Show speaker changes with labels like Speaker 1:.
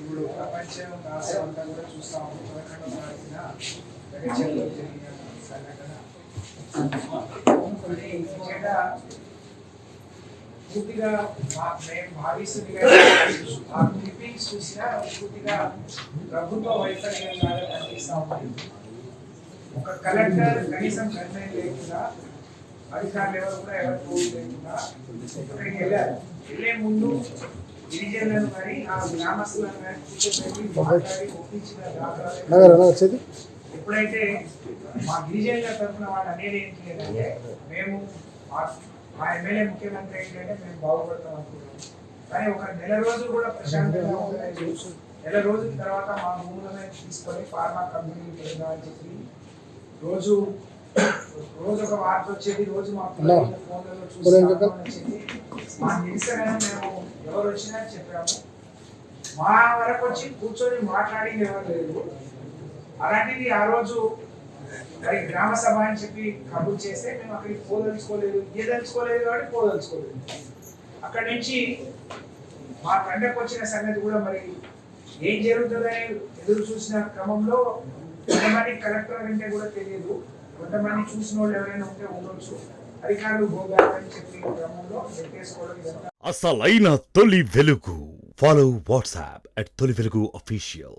Speaker 1: ఇప్పుడు ప్రపంచం రాష్ట్రం అంతా కూడా చూస్తా ఉంటాం. 11వ తారీఖున జగత్లో జరిగిన సంఘటన నిజంగా పూర్తిగా మేము భావిస్తుంది ఆ క్లిప్పింగ్స్ చూసినా పూర్తిగా ప్రభుత్వ వైఫల్యం లాగా కనిపిస్తా ఉంటుంది. ఒక కలెక్టర్ కనీసం నిర్ణయం లేకుండా, అధికారులు ఎవరు కూడా ఎవరు పోటీ లేకుండా అక్కడికి వెళ్ళారు. వెళ్ళే ముందు గిరిజనులను కానీ ఆ గ్రామస్తులను కానీ కూర్చోబెట్టి మాట్లాడి ఒప్పించిన దాఖలాలు. ఎప్పుడైతే మా గిరిజనుల తరఫున వాళ్ళు అనేది ఏంటి లేదంటే, మేము మా ఎమ్మెల్యే ముఖ్యమంత్రి ఏంటంటే మేము బాగుపడతాం అనుకుంటున్నాం, కానీ ఒక నెల రోజులు కూడా ప్రశాంతంగా ఉండలేదు. నెల రోజుల తర్వాత మా భూములను తీసుకొని ఫార్మా కంపెనీకి వెళ్దా అని చెప్పి రోజు ఒక వార్త వచ్చేది. రోజు మా ఫోన్లలో చూసి మా నిరసన మేము ఎవరు వచ్చినా చెప్పాము. మా వరకు వచ్చి కూర్చొని మాట్లాడింది ఎవరు లేదు. అలాంటిది ఆ రోజు మరి గ్రామ సభ అని చెప్పి కబుర్ చేస్తే మేము అక్కడికి పోదలుచుకోలేదు, కాబట్టి పోదలుచుకోలేదు. అక్కడి నుంచి మా తండ్రికి వచ్చిన సంగతి కూడా మరి ఏం జరుగుతుందని ఎదురు చూసిన క్రమంలో కొంతమంది కలెక్టర్ అంటే కూడా తెలియదు, కొంతమంది చూసిన వాళ్ళు ఎవరైనా ఉంటే ఉండొచ్చు, అధికారులు భోగాలని చెప్పి క్రమంలో పెట్టేసుకోవడం.
Speaker 2: అసలైన తొలి వెలుగు. ఫాలో వాట్సాప్ @తొలి వెలుగు official.